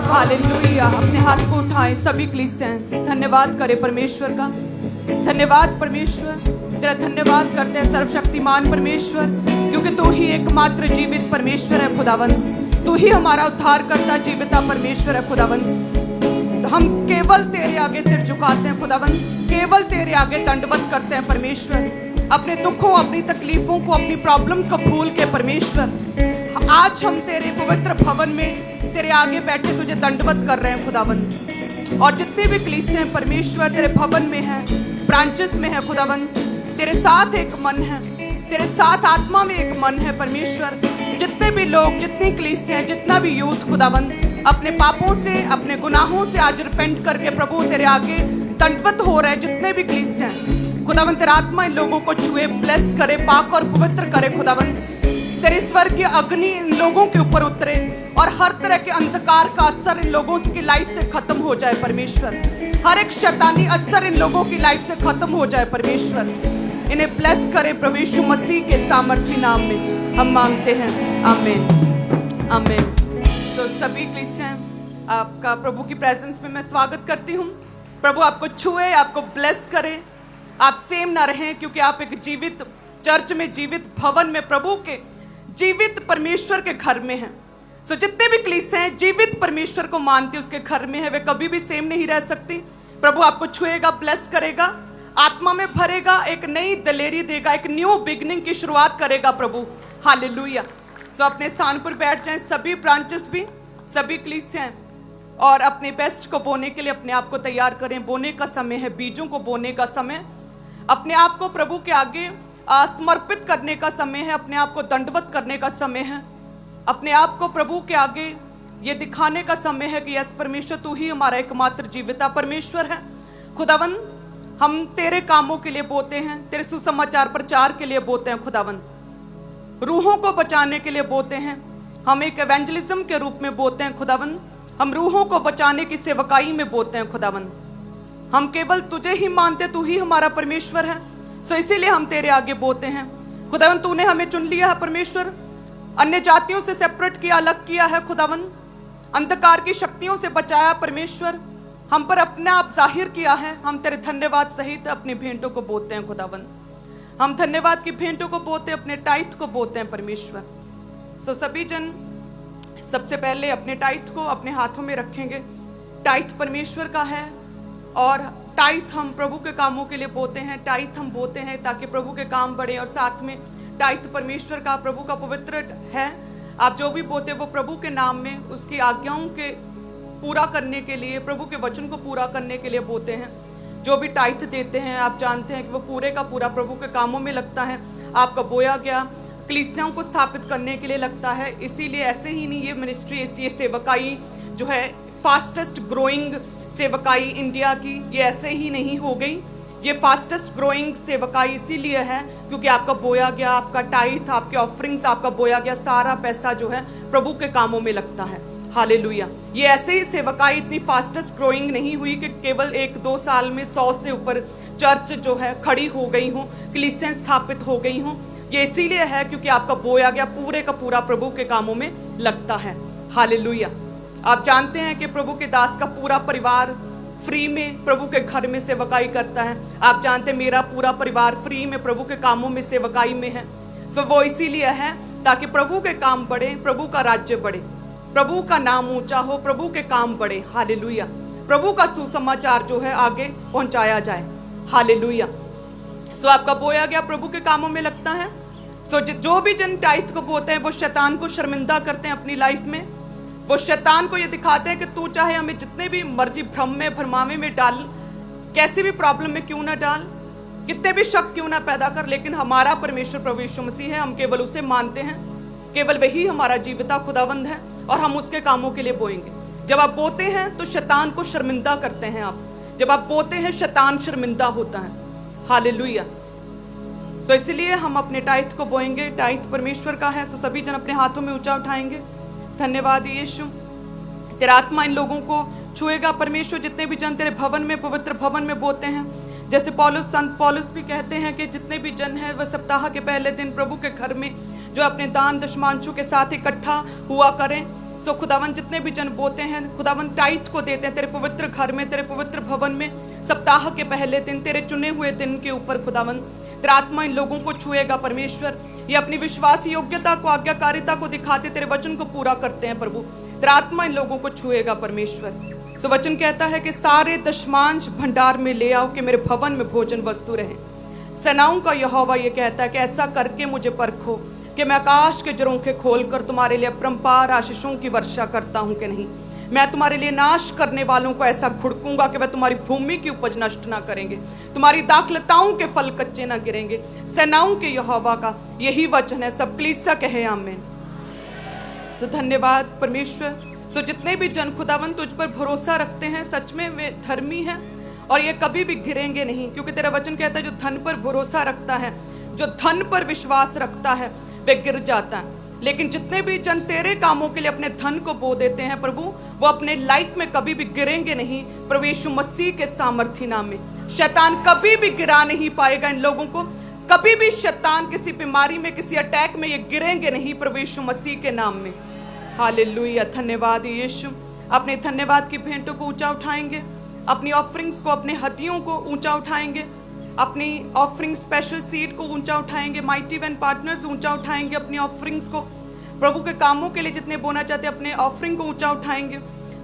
Hallelujah. अपने हाथ को उठाएं सभी कलीसियां, धन्यवाद करें परमेश्वर का। धन्यवाद परमेश्वर, तेरा धन्यवाद करते हैं सर्वशक्तिमान परमेश्वर, क्योंकि तू ही एकमात्र जीवित परमेश्वर है खुदावंद। तू ही हमारा उद्धार करता जीविता परमेश्वर है खुदावंद। हम केवल तेरे आगे सिर झुकाते हैं खुदावंद, केवल तेरे आगे दंडवत करते हैं परमेश्वर। अपने दुखों, अपनी तकलीफों को, अपनी प्रॉब्लम्स को भूल के परमेश्वर, आज हम तेरे पवित्र भवन में तेरे आगे बैठे तुझे दंडवत कर रहे हैं खुदावंद। और जितने भी कलीसियां परमेश्वर तेरे भवन में हैं, ब्रांचेस में है खुदावंद, तेरे साथ एक मन है, तेरे साथ आत्मा में एक मन है परमेश्वर। जितने भी लोग, जितनी कलीसियां, जितना भी यूथ खुदावंद अपने पापों से, अपने गुनाहों से आज रिपेंट करके प्रभु तेरे आगे दंडवत हो रहे हैं, जितने भी कलीसियां खुदावंद, तेरा आत्मा इन लोगों को छुए, ब्लेस करे, पाक और पवित्र करे खुदावंद। तेरे स्वर्ग की अग्नि इन लोगों के ऊपर उतरे और हर तरह के अंधकार का असर इन लोगों की लाइफ से खत्म हो जाए परमेश्वर। हर एक शैतानी असर इन लोगों की लाइफ से खत्म हो जाए परमेश्वर। इन्हें ब्लेस करे प्रभु यीशु मसीह के सामर्थी नाम में हम मांगते हैं, आमीन आमीन। तो सभी कलीसियां आपका प्रभु की प्रेजेंस में मैं स्वागत करती हूँ। प्रभु आपको छुए, आपको ब्लेस करे, आप सेम ना रहें, क्योंकि आप एक जीवित चर्च में, जीवित भवन में, प्रभु के जीवित परमेश्वर के घर में हैं। सो जितने भी कलीसियां हैं जीवित परमेश्वर को मानते उसके घर में है, वे कभी भी सेम नहीं रह सकती। प्रभु आपको छुएगा, ब्लेस करेगा, आत्मा में भरेगा, एक नई दलेरी देगा, एक न्यू बिगनिंग की शुरुआत करेगा प्रभु। हालेलुया। सो अपने स्थान पर बैठ जाएं सभी ब्रांचेस भी, सभी कलीसियां, और अपने बेस्ट को बोने के लिए अपने आप को तैयार करें। बोने का समय है, बीजों को बोने का समय, अपने आप को प्रभु के आगे समर्पित करने का समय है, अपने आप को दंडवत करने का समय है, अपने आप को प्रभु के आगे ये दिखाने का समय है कि यस परमेश्वर तू ही हमारा एकमात्र जीविता परमेश्वर है खुदावन। हम तेरे कामों के लिए बोते हैं, तेरे सुसमाचार प्रचार के लिए बोते हैं खुदावन, रूहों को बचाने के लिए बोते हैं, हम एक एवेंजलिज्म के रूप में बोते हैं खुदावन, हम रूहों को बचाने की सेवकाई में बोते हैं खुदावन। हम केवल तुझे ही मानते, तू ही हमारा परमेश्वर है। सो इसीलिए हम तेरे आगे बोते हैं खुदावन। तूने हमें चुन लिया है परमेश्वर, अन्य जातियों से सेपरेट किया, अलग किया है खुदावन, अंधकार की शक्तियों से बचाया परमेश्वर, हम पर अपने आप जाहिर किया है। हम तेरे धन्यवाद सहित अपनी भेंटों को बोते हैं खुदावन। हम धन्यवाद की भेंटों को बोते, अपने टाइथ को बोते हैं परमेश्वर। सो सभी जन सबसे पहले अपने टाइथ को अपने हाथों में रखेंगे। टाइथ परमेश्वर का है और टाइथ हम प्रभु के कामों के लिए बोते हैं। टाइथ हम बोते हैं ताकि प्रभु के काम बढ़े, और साथ में टाइथ परमेश्वर का, प्रभु का पवित्र है। आप जो भी बोते वो प्रभु के नाम में, उसकी आज्ञाओं के पूरा करने के लिए, प्रभु के वचन को पूरा करने के लिए बोते हैं। जो भी टाइथ देते हैं आप जानते हैं कि वो पूरे का पूरा प्रभु के कामों में लगता है। आपका बोया गया कलीसियाओं को स्थापित करने के लिए लगता है। इसीलिए ऐसे ही नहीं ये मिनिस्ट्री, ये सेवकाई जो है फास्टेस्ट ग्रोइंग सेवकाई इंडिया की, ये ऐसे ही नहीं हो गई। ये फास्टेस्ट ग्रोइंग सेवकाई इसीलिए है क्योंकि आपका बोया गया, आपका टाइथ, आपके ऑफरिंग्स, आपका बोया गया सारा पैसा जो है प्रभु के कामों में लगता है। हालेलुया। ये ऐसे ही सेवकाई इतनी फास्टेस्ट ग्रोइंग नहीं हुई कि केवल 1-2 साल में 100 से ऊपर चर्च जो है खड़ी हो गई हो, कलीसियां स्थापित हो गई हो। ये इसीलिए है क्योंकि आपका बोया गया पूरे का पूरा प्रभु के कामों में लगता है। हालेलुया। आप जानते हैं कि प्रभु के दास का पूरा परिवार फ्री में प्रभु के घर में सेवकाई करता है। आप जानते हैं मेरा पूरा परिवार फ्री में प्रभु के कामों में सेवकाई में है। सो वो इसीलिए है ताकि प्रभु के काम बढ़े, प्रभु का राज्य बढ़े, प्रभु का नाम ऊंचा हो, प्रभु के काम बढ़े। हालेलुया। प्रभु का सुसमाचार जो है आगे पहुंचाया जाए। हालेलुया। सो आपका बोया गया प्रभु के कामों में लगता है। सो जो भी जन टाइथ को बोते हैं वो शैतान को शर्मिंदा करते हैं अपनी लाइफ में। वो शैतान को ये दिखाते हैं कि तू चाहे हमें जितने भी मर्जी भ्रम में, भरमावे में डाल, कैसी भी प्रॉब्लम में क्यों ना डाल, कितने भी शक क्यों ना पैदा कर, लेकिन हमारा परमेश्वर प्रभु यीशु मसीह है। हम केवल उसे मानते हैं, केवल वही हमारा जीविता खुदावंद है और हम उसके कामों के लिए बोएंगे। जब आप बोते हैं तो शैतान को शर्मिंदा करते हैं आप। जब आप बोते हैं शैतान शर्मिंदा होता है। हालेलुया। सो इसलिए हम अपने टाइथ को बोएंगे। टाइथ परमेश्वर का है। सो सभी जन अपने हाथों में ऊंचा उठाएंगे। धन्यवाद यीशु, तेरा आत्मा इन लोगों को छुएगा परमेश्वर। जितने भी जन तेरे भवन में, पवित्र भवन में बोते हैं, जैसे पौलुस, संत पौलुस भी कहते हैं कि जितने भी जन हैं वह सप्ताह के पहले दिन प्रभु के घर में जो अपने दान दशमांशों के साथ इकट्ठा हुआ करें। सो खुदावन जितने भी जन बोते हैं खुदावन टाइट को देते हैं तेरे पवित्र घर में, तेरे पवित्र भवन में, सप्ताह के पहले दिन, तेरे चुने हुए दिन के ऊपर खुदावन तेरा आत्मा इन लोगों को छुएगा परमेश्वर। ये अपनी विश्वास योग्यता को, आज्ञाकारिता को दिखाते तेरे वचन को पूरा करते हैं प्रभु। तेरा आत्मा इन लोगों को छुएगा परमेश्वर। सो वचन कहता है कि सारे दशमांश भंडार में ले आओ कि मेरे भवन में भोजन वस्तु रहे। सेनाओं का यहोवा ये कहता है कि ऐसा करके मुझे परखो कि मैं आकाश के झरोखे खोलकर तुम्हारे लिए अपरंपार आशीषों की वर्षा करता हूं कि नहीं। मैं तुम्हारे लिए नाश करने वालों को ऐसा घुड़कूंगा कि वह तुम्हारी भूमि की उपज नष्ट ना करेंगे, तुम्हारी दाखलताओं के फल कच्चे ना गिरेंगे। सेनाओं के यहोवा का यही वचन है। सब कलीसिया कहे आमीन। सो धन्यवाद परमेश्वर। सो जितने भी जन खुदावन तुझ पर भरोसा रखते हैं सच में वे धर्मी हैं और ये कभी भी गिरेंगे नहीं, क्योंकि तेरा वचन कहता है जो धन पर भरोसा रखता है, जो धन पर विश्वास रखता है वे गिर जाता है। लेकिन जितने भी जन तेरे कामों के लिए अपने धन को बो देते हैं प्रभु, वो अपने लाइफ में कभी भी गिरेंगे नहीं। प्रभु यीशु मसीह के सामर्थी नाम में शैतान कभी भी गिरा नहीं पाएगा इन लोगों को। कभी भी शैतान किसी बीमारी में, किसी अटैक में ये गिरेंगे नहीं प्रभु यीशु मसीह के नाम में। हालेलुया। धन्यवाद यीशु। अपने धन्यवाद की भेंटों को ऊंचा उठाएंगे, अपनी ऑफरिंग्स को, अपने हदियों को ऊंचा उठाएंगे, अपनी ऑफरिंग स्पेशल सीड को ऊंचा उठाएंगे, माइटी वन पार्टनर्स ऊंचा उठाएंगे अपनी ऑफरिंग्स को। प्रभु के कामों के लिए जितने बोना चाहते हैं अपने ऑफरिंग को ऊंचा उठाएंगे।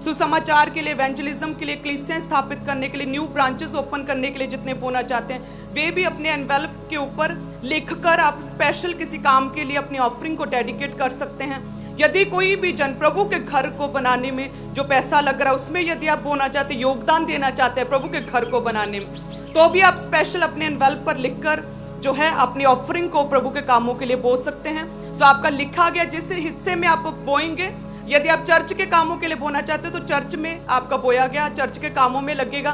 सुसमाचार के लिए, इवेंजलिज्म के लिए, कलीसियां स्थापित करने के लिए, न्यू ब्रांचेस ओपन करने के लिए जितने बोना चाहते हैं वे भी अपने एनवेलप के ऊपर लिखकर आप स्पेशल किसी काम के लिए अपनी ऑफरिंग को डेडिकेट कर सकते हैं। यदि कोई भी जन प्रभु के घर को बनाने में जो पैसा लग रहा है उसमें यदि आप बोना चाहते, योगदान देना चाहते हैं प्रभु के घर को बनाने में, तो भी आप स्पेशल अपने एनवेलप पर लिखकर जो है अपनी ऑफरिंग को प्रभु के कामों के लिए बो सकते हैं। तो आपका लिखा गया जिस हिस्से में आप बोएंगे, यदि आप चर्च के कामों के लिए बोना चाहते हो तो चर्च में आपका बोया गया चर्च के कामों में लगेगा।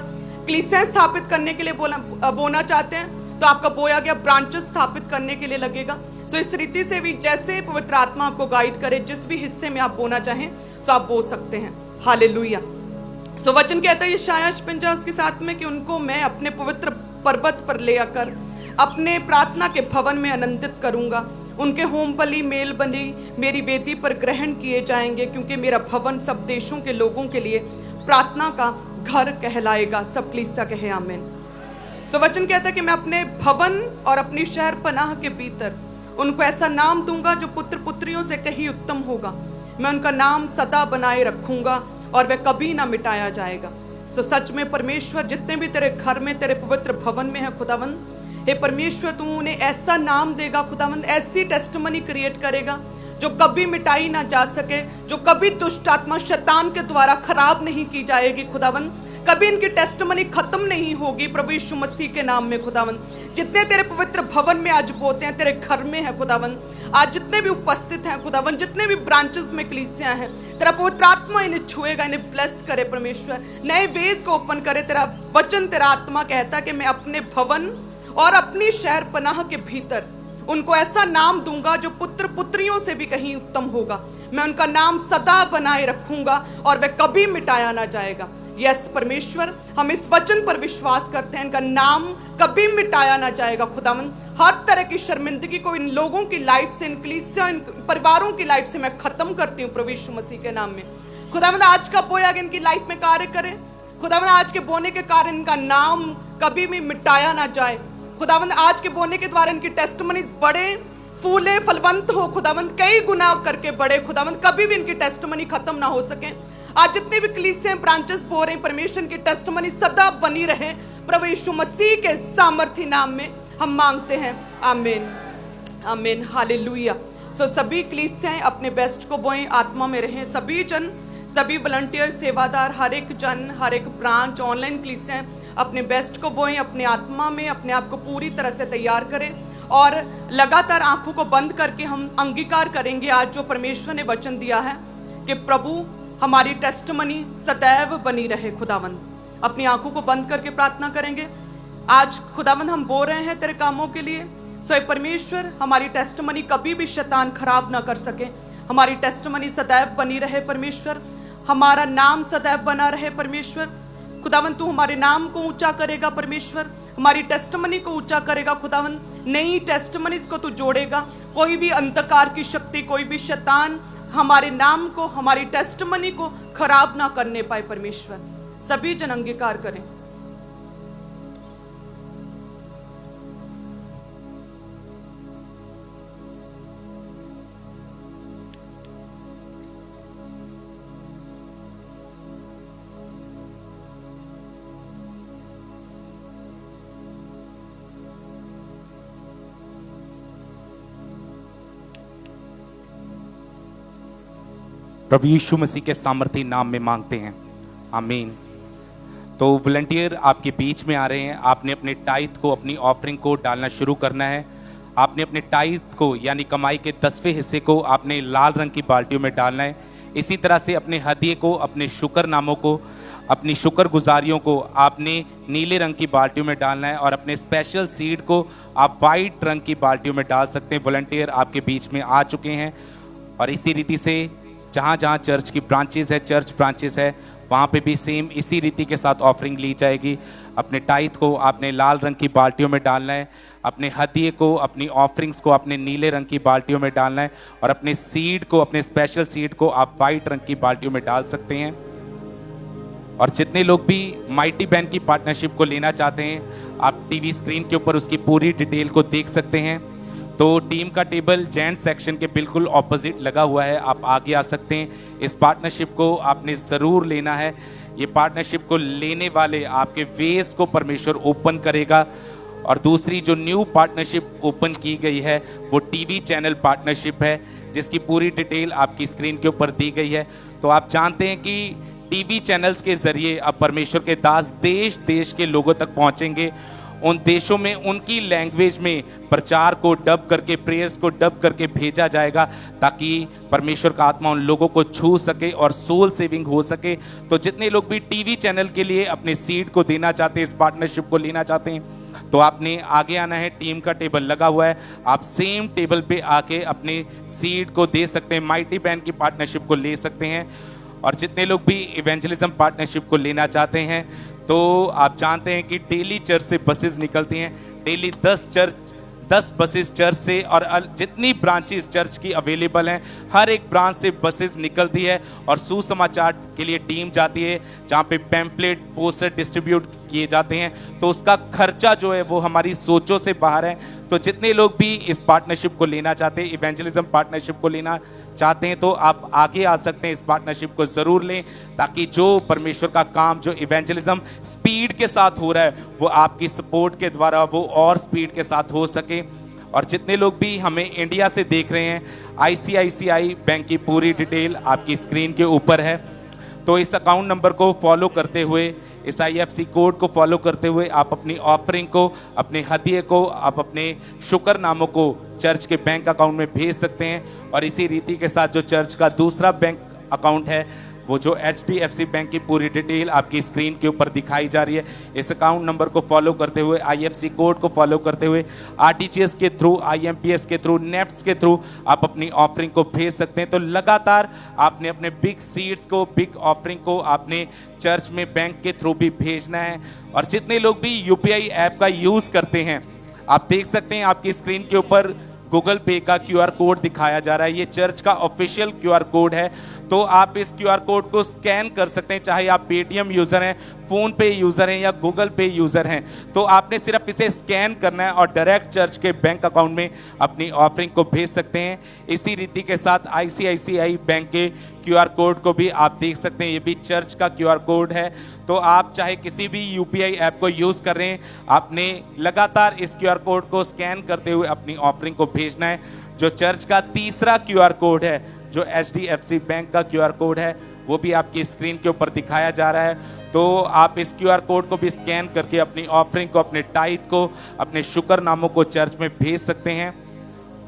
कलीसिया स्थापित करने के लिए बोना चाहते हैं तो आपका बोया गया ब्रांचेस स्थापित करने के लिए लगेगा। सो इस रीति से भी जैसे पवित्र आत्मा आपको गाइड करे, जिस भी हिस्से में आप बोना चाहें तो आप बो सकते हैं। हालेलुया। सो वचन कहता है यशायाह 55 उसके साथ में कि उनको मैं अपने पवित्र पर्वत पर ले आकर अपने प्रार्थना के भवन में आनंदित करूंगा। उनके होम बलि, मेल बलि मेरी वेदी पर ग्रहण किए जाएंगे, क्योंकि मेरा भवन सब देशों के लोगों के लिए प्रार्थना का घर कहलाएगा। सब कलीसिया कहे आमीन। सो वचन कहता है कि मैं अपने भवन और अपनी शहर पनाह के भीतर उनको ऐसा नाम दूंगा जो पुत्र पुत्रियों से कहीं उत्तम होगा। मैं उनका नाम सदा बनाए रखूंगा और वह कभी ना मिटाया जाएगा। सो सच में परमेश्वर जितने भी तेरे घर में, तेरे पवित्र भवन में है खुदावन, हे परमेश्वर तू उन्हें ऐसा नाम देगा खुदावन, ऐसी टेस्टिमनी क्रिएट करेगा जो कभी मिटाई ना जा सके, जो कभी दुष्ट आत्मा शैतान के द्वारा खराब नहीं की जाएगी खुदावन। कभी इनकी टेस्टिमनी खत्म नहीं होगी प्रभु यीशु मसीह के नाम में खुदावन। जितने तेरे पवित्र भवन में आज बोते हैं, तेरे घर में है खुदावन, आज जितने भी उपस्थित हैं खुदावन, जितने भी ब्रांचेस में कलीसियां हैं, तेरा पवित्र आत्मा इन्हें छुएगा, इन्हें ब्लेस करे परमेश्वर, नए वेज को ओपन करे। तेरा वचन, तेरा आत्मा कहता है कि मैं अपने भवन और अपनी शहर पनाह के भीतर उनको ऐसा नाम दूंगा जो पुत्र पुत्रियों से भी कहीं उत्तम होगा। मैं उनका नाम सदा बनाए रखूंगा और वह कभी मिटाया ना जाएगा। यस परमेश्वर, हम इस वचन पर विश्वास करते हैं, इनका नाम कभी मिटाया ना जाएगा खुदावन। हर तरह की शर्मिंदगी को इन लोगों की लाइफ से, इन कलीसिया, इन परिवारों की लाइफ से मैं खत्म करती हूँ प्रभु यीशु मसीह के नाम में। खुदावन आज का बोया इनकी लाइफ में कार्य करे खुदावन, आज के बोने के कारण इनका नाम कभी भी मिटाया ना जाए खुदावन। आज के बोने के द्वारा इनकी टेस्टिमनीज बड़े, फूले, फलवंत हो खुदावन, कई गुना करके बड़े खुदावन, कभी भी इनकी टेस्टिमनी खत्म ना हो सके। आज जितने भी कलीसिया ब्रांचेस बो रहे हैं परमेश्वर की टेस्टिमनी सदा बनी रहे प्रभु यीशु मसीह के सामर्थी नाम में हम मांगते हैं। आमीन आमीन। हालेलुया। सो सभी कलीसियाएं अपने बेस्ट को बोएं, आत्मा में रहें। सभी जन, सभी वॉलंटियर, सेवादार, हर एक जन, हर एक ब्रांच, ऑनलाइन कलीसियाएं अपने बेस्ट को बोएं, अपने आत्मा में अपने आप को पूरी तरह से तैयार करें और लगातार आंखों को बंद करके हम अंगीकार करेंगे आज जो परमेश्वर ने वचन दिया है कि प्रभु हमारी टेस्टिमनी सदैव बनी रहे खुदावन। अपनी आंखों को बंद करके प्रार्थना करेंगे। आज खुदावन हम बो रहे हैं तेरे कामों के लिए। सो परमेश्वर हमारी टेस्टिमनी कभी भी शैतान खराब ना कर सके, हमारी टेस्टिमनी सदैव बनी रहे परमेश्वर, हमारा नाम सदैव बना रहे परमेश्वर। खुदावन तू हमारे नाम को ऊंचा करेगा परमेश्वर, हमारी टेस्टिमनी को ऊंचा करेगा खुदावन, नई टेस्टिमनीज को तू जोड़ेगा। कोई भी अंधकार की शक्ति, कोई भी शैतान हमारे नाम को, हमारी टेस्टमनी को खराब ना करने पाए परमेश्वर। सभी जन अंगीकार करें। प्रभु यीशु मसीह के सामर्थी नाम में मांगते हैं, आमीन। तो वॉलंटियर आपके बीच में आ रहे हैं। आपने अपने टाइथ को, अपनी ऑफरिंग को डालना शुरू करना है। आपने अपने टाइथ को यानी कमाई के 10वें हिस्से को आपने लाल रंग की बाल्टियों में डालना है। इसी तरह से अपने हदिये को, अपने शुक्रनामों को, अपनी शुक्रगुजारियों को आपने नीले रंग की बाल्टियों में डालना है और अपने स्पेशल सीड को आप वाइट रंग की बाल्टियों में डाल सकते हैं। वॉलंटियर आपके बीच में आ चुके हैं और इसी रीति से जहाँ जहाँ चर्च की ब्रांचेस है, चर्च ब्रांचेस है, वहाँ पे भी सेम इसी रीति के साथ ऑफरिंग ली जाएगी। अपने टाइथ को आपने लाल रंग की बाल्टियों में डालना है, अपने हदिये को, अपनी ऑफरिंग्स को आपने नीले रंग की बाल्टियों में डालना है और अपने सीड को, अपने स्पेशल सीड को आप वाइट रंग की बाल्टियों में डाल सकते हैं। और जितने लोग भी माइटी बैंक की पार्टनरशिप को लेना चाहते हैं, आप टीवी स्क्रीन के ऊपर उसकी पूरी डिटेल को देख सकते हैं। तो टीम का टेबल जेंट्स सेक्शन के बिल्कुल ऑपोजिट लगा हुआ है, आप आगे आ सकते हैं। इस पार्टनरशिप को आपने ज़रूर लेना है। ये पार्टनरशिप को लेने वाले आपके वेज को परमेश्वर ओपन करेगा। और दूसरी जो न्यू पार्टनरशिप ओपन की गई है वो टीवी चैनल पार्टनरशिप है, जिसकी पूरी डिटेल आपकी स्क्रीन के ऊपर दी गई है। तो आप जानते हैं कि टीवी चैनल्स के जरिए अब परमेश्वर के दास देश देश के लोगों तक पहुंचेंगे। उन देशों में उनकी लैंग्वेज में प्रचार को डब करके, प्रेयर्स को डब करके भेजा जाएगा ताकि परमेश्वर का आत्मा उन लोगों को छू सके और सोल सेविंग हो सके। तो जितने लोग भी टीवी चैनल के लिए अपने सीड को देना चाहते हैं, इस पार्टनरशिप को लेना चाहते हैं, तो आपने आगे आना है। टीम का टेबल लगा हुआ है, आप सेम टेबल पे आके अपने सीड को दे सकते हैं, माइटी बैंड की पार्टनरशिप को ले सकते हैं। और जितने लोग भी इवेंजलिज्म पार्टनरशिप को लेना चाहते हैं, तो आप जानते हैं कि डेली चर्च से बसेस निकलती हैं। डेली 10 बसेस चर्च से, और जितनी ब्रांचेस चर्च की अवेलेबल हैं, हर एक ब्रांच से बसेस निकलती है और सुसमाचार के लिए टीम जाती है, जहाँ पे पैम्पलेट, पोस्टर डिस्ट्रीब्यूट किए जाते हैं। तो उसका खर्चा जो है वो हमारी सोचों से बाहर है। तो जितने लोग भी इस पार्टनरशिप को लेना चाहते हैं, इवेंजलिज्म पार्टनरशिप को लेना चाहते हैं, तो आप आगे आ सकते हैं। इस पार्टनरशिप को ज़रूर लें ताकि जो परमेश्वर का काम, जो इवेंजलिज्म स्पीड के साथ हो रहा है, वो आपकी सपोर्ट के द्वारा वो और स्पीड के साथ हो सके। और जितने लोग भी हमें इंडिया से देख रहे हैं, ICICI बैंक की पूरी डिटेल आपकी स्क्रीन के ऊपर है। तो इस अकाउंट नंबर को फॉलो करते हुए, इस IFC कोड को फॉलो करते हुए आप अपनी ऑफरिंग को, अपने हदिये को, आप अपने शुक्रनामों को चर्च के बैंक अकाउंट में भेज सकते हैं। और इसी रीति के साथ जो चर्च का दूसरा बैंक अकाउंट है, वो जो HDFC बैंक की पूरी डिटेल आपकी स्क्रीन के ऊपर दिखाई जा रही है, इस अकाउंट नंबर को फॉलो करते हुए, IFC कोड को फॉलो करते हुए, RTGS के थ्रू, IMPS के थ्रू, नेफ्ट्स के थ्रू आप अपनी ऑफरिंग को भेज सकते हैं। तो लगातार आपने अपने बिग सीड्स को, बिग ऑफरिंग को आपने चर्च में बैंक के थ्रू भी भेजना है। और जितने लोग भी UPI ऐप का यूज़ करते हैं, आप देख सकते हैं आपकी स्क्रीन के ऊपर गूगल पे का QR कोड दिखाया जा रहा है। ये चर्च का ऑफिशियल QR कोड है। तो आप इस QR कोड को स्कैन कर सकते हैं, चाहे आप पेटीएम यूज़र हैं, फ़ोन पे यूज़र हैं या गूगल पे यूज़र हैं। तो आपने सिर्फ इसे स्कैन करना है और डायरेक्ट चर्च के बैंक अकाउंट में अपनी ऑफरिंग को भेज सकते हैं। इसी रीति के साथ ICICI बैंक के QR कोड को भी आप देख सकते हैं, ये भी चर्च का QR कोड है। तो आप चाहे किसी भी UPI ऐप को यूज़ कर रहे हैं, आपने लगातार इस QR कोड को स्कैन करते हुए अपनी ऑफरिंग को भेजना है। जो चर्च का तीसरा QR कोड है, जो HDFC बैंक का QR कोड है, वो भी आपकी स्क्रीन के ऊपर दिखाया जा रहा है। तो आप इस QR कोड को भी स्कैन करके अपनी ऑफरिंग को, अपने टाइथ को, अपने शुक्रनामों को चर्च में भेज सकते हैं।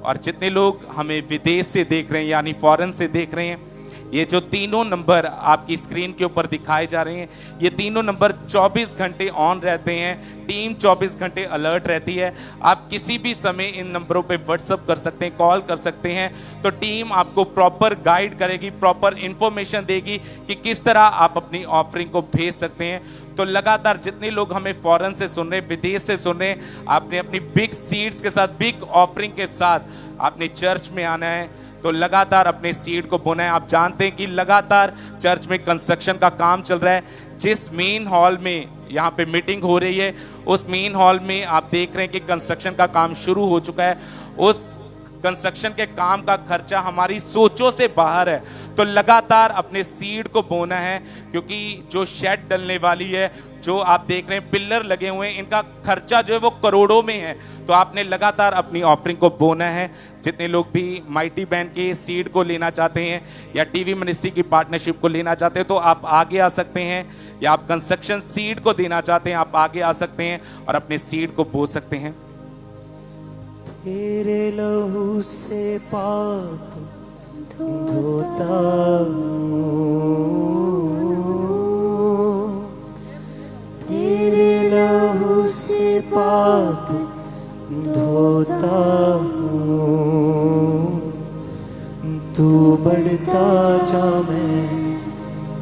और जितने लोग हमें विदेश से देख रहे हैं यानी फॉरेन से देख रहे हैं, ये जो तीनों नंबर आपकी स्क्रीन के ऊपर दिखाए जा रहे हैं, ये तीनों नंबर 24 घंटे ऑन रहते हैं। टीम 24 घंटे अलर्ट रहती है। आप किसी भी समय इन नंबरों पे व्हाट्सअप कर सकते हैं, कॉल कर सकते हैं। तो टीम आपको प्रॉपर गाइड करेगी, प्रॉपर इंफॉर्मेशन देगी कि किस तरह आप अपनी ऑफरिंग को भेज सकते हैं। तो लगातार जितने लोग हमें फॉरेन से सुन रहे हैं, विदेश से सुन रहे हैं, आपने अपनी बिग सीड्स के साथ, बिग ऑफरिंग के साथ आपने चर्च में आना है। तो तो लगातार अपने सीड को बोना है। आप जानते हैं कि लगातार चर्च में कंस्ट्रक्शन का काम चल रहा है। जिस मेन हॉल में यहाँ पे मीटिंग हो रही है, उस मेन हॉल में आप देख रहे हैं कि कंस्ट्रक्शन का काम शुरू हो चुका है। उस कंस्ट्रक्शन के काम का खर्चा हमारी सोचों से बाहर है। तो लगातार अपने सीड को बोना है, क्योंकि जो शेड डलने वाली है, जो आप देख रहे हैं पिलर लगे हुए हैं, इनका खर्चा जो है वो करोड़ों में है। तो आपने लगातार अपनी ऑफरिंग को बोना है। जितने लोग भी माइटी बैंड के सीड को लेना चाहते हैं या टीवी मिनिस्ट्री की पार्टनरशिप को लेना चाहते हैं, तो आप आगे आ सकते हैं। या आप कंस्ट्रक्शन सीड को देना चाहते हैं, आप आगे आ सकते हैं और अपने सीड को बो सकते हैं। तेरे लहू से पाप धोता हूँ, तेरे लहू से पाप धोता हूँ। तू बढ़ता जा मैं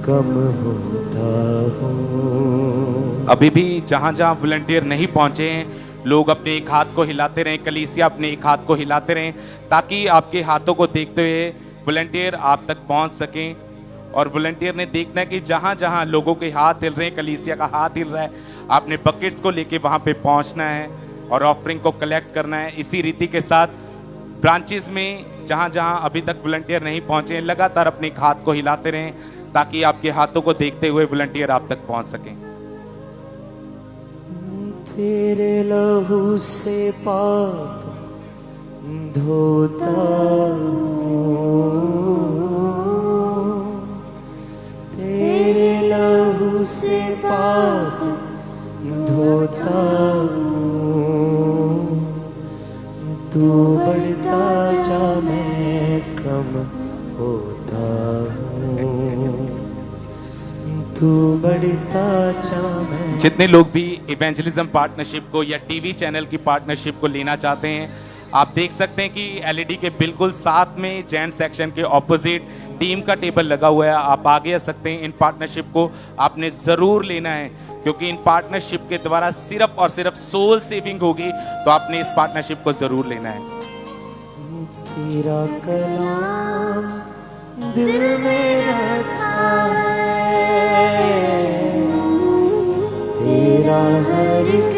कम होता हूँ। अभी भी जहां जहां वॉलंटियर नहीं पहुंचे हैं, लोग अपने एक हाथ को हिलाते रहें, कलीसिया अपने एक हाथ को हिलाते रहें, ताकि आपके हाथों को देखते हुए वॉलंटियर आप तक पहुंच सकें। और वॉलंटियर ने देखना है कि जहां जहां लोगों के हाथ हिल रहे हैं, कलीसिया का हाथ हिल रहा है, आपने बकेट्स को लेके वहां पे पहुंचना है और ऑफरिंग को कलेक्ट करना है। इसी रीति के साथ ब्रांचेस में जहां जहां अभी तक वॉलंटियर नहीं पहुंचे हैं, लगातार अपने एक हाथ को हिलाते रहें, ताकि आपके हाथों को देखते हुए वॉलंटियर आप तक पहुंच सकें। तेरे लहू से पाप धोता हूँ, तेरे लहू से पाप धोता हूँ। तू बढ़ता जा मैं कम होता हूँ, तू बढ़ता जा मैं। जितने लोग भी इवेंजलिज्म पार्टनरशिप को या टीवी चैनल की पार्टनरशिप को लेना चाहते हैं, आप देख सकते हैं कि एलईडी के बिल्कुल साथ में जेंट सेक्शन के ऑपोजिट टीम का टेबल लगा हुआ है। आप आगे आ सकते हैं। इन पार्टनरशिप को आपने ज़रूर लेना है, क्योंकि इन पार्टनरशिप के द्वारा सिर्फ और सिर्फ सोल सेविंग होगी। तो आपने इस पार्टनरशिप को ज़रूर लेना है। तेरा कलाम दिल में रखा है, तेरा हर एक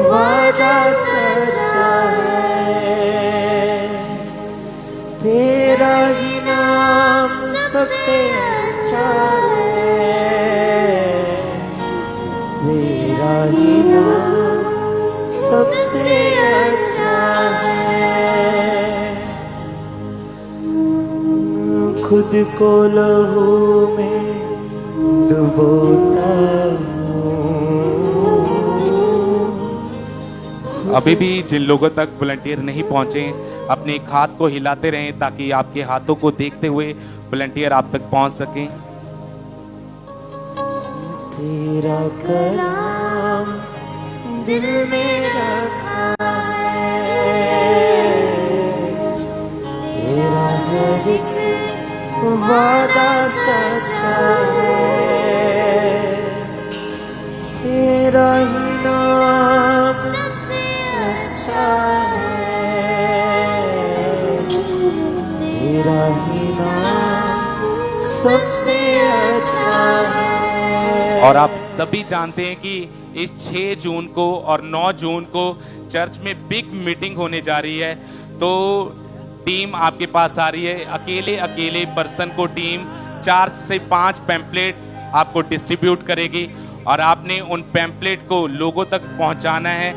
वादा सच्चा है, तेरा ही नाम सबसे अच्छा है, तेरा ही नाम सबसे अच्छा है। खुद को लहू में डुबोता हूँ। अभी भी जिन लोगों तक वॉलंटियर नहीं पहुंचे, अपने एक हाथ को हिलाते रहें, ताकि आपके हाथों को देखते हुए वॉलंटियर आप तक पहुंच सकें। तेरा कलाम दिल में रखा है, तेरा हर एक वादा सच्चा है, तेरा ही नाम अच्छा है, तेरा ही नाम सबसे अच्छा है। और आप सभी जानते हैं कि इस 6 जून को और 9 जून को चर्च में बिग मीटिंग होने जा रही है। तो टीम आपके पास आ रही है। अकेले अकेले पर्सन को टीम 4 से 5 पैम्पलेट आपको डिस्ट्रीब्यूट करेगी, और आपने उन पैम्पलेट को लोगों तक पहुंचाना है।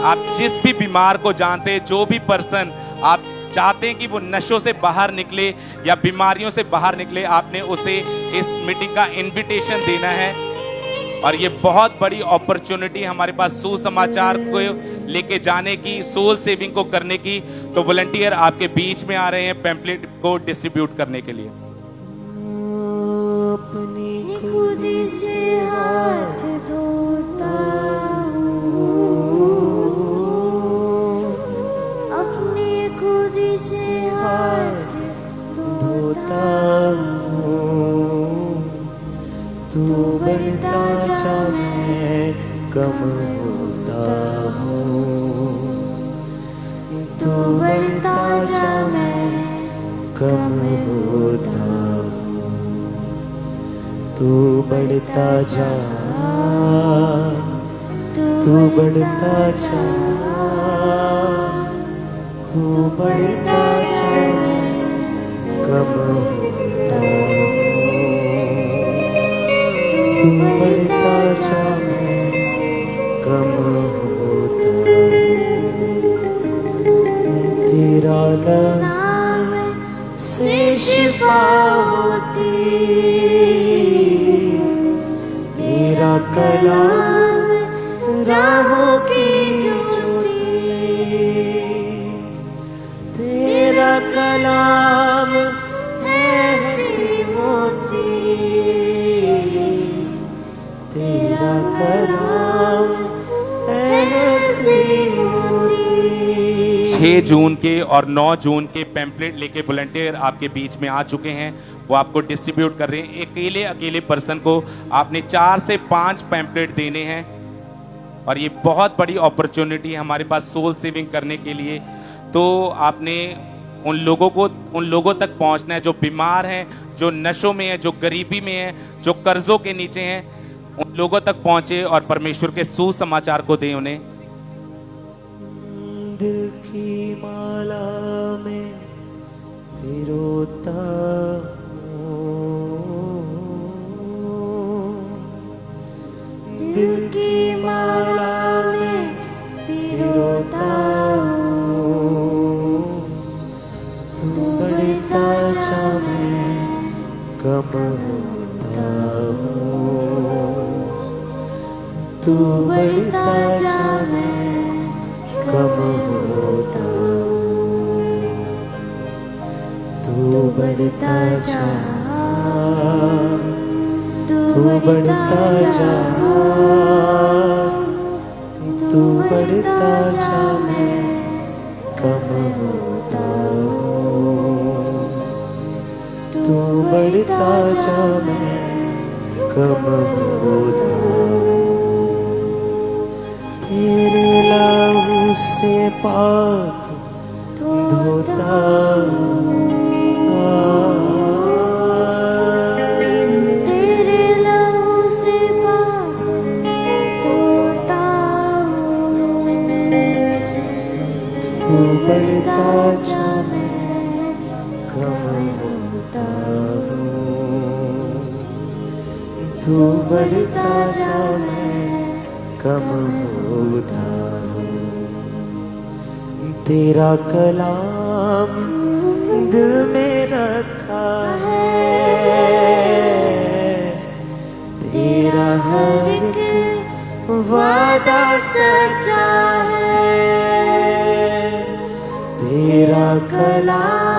आप जिस भी बीमार को जानते हैं, जो भी पर्सन आप चाहते हैं कि वो नशों से बाहर निकले या बीमारियों से बाहर निकले, आपने उसे इस मीटिंग का इनविटेशन देना है। और ये बहुत बड़ी अपॉर्चुनिटी हमारे पास सुसमाचार को लेके जाने की, सोल सेविंग को करने की। तो वॉलंटियर आपके बीच में आ रहे हैं पैम्पलेट को डिस्ट्रीब्यूट करने के लिए। अपनी खुद से हाथ धोता हूँ, अपनी खुद से हाथ धोता हूँ। तू बढ़ता जा मैं कम होता हूँ, तू बढ़ता जा मैं कम होता तू बढ़ता जा, तू बढ़ता जा, तू बढ़ता जा, मैं कम होता तू बढ़ता जा, मैं कम होता तेरा नाम से शिफा होती, तेरा कलाम राहों की ज्योति, तेरा कलाम है हंसी मोती, तेरा कलाम है हंसी मोती। 6 जून के और 9 जून के पैम्पलेट लेके वॉलंटियर आपके बीच में आ चुके हैं, वो आपको डिस्ट्रीब्यूट कर रहे हैं। अकेले पर्सन को आपने 4 से 5 पैम्पलेट देने हैं और ये बहुत बड़ी अपॉर्चुनिटी है हमारे पास सोल सेविंग करने के लिए। तो आपने उन लोगों तक पहुंचना है जो बीमार हैं, जो नशों में है, जो गरीबी में है, जो कर्जों के नीचे हैं, उन लोगों तक पहुंचे और परमेश्वर के सुसमाचार को दें उन्हें। दिल की माला में पिरोता दिल की माला में पिरोता तू बढ़ता जा, मैं कम होता तू बढ़ता जा, मैं कम होता तू बढ़ता जा, तू बढ़ता जा, तू बढ़ता जा, मैं कम होता तू बढ़ता जा, मैं कम होता तेरे लहू से पाप धोता तेरे लहू से पाप धोता तू बढ़ता जा, मैं कम होता तू बढ़ता जा, मैं कम होता तेरा कलाम दिल में रखा है, तेरा हर एक वादा सच्चा है, तेरा कलाम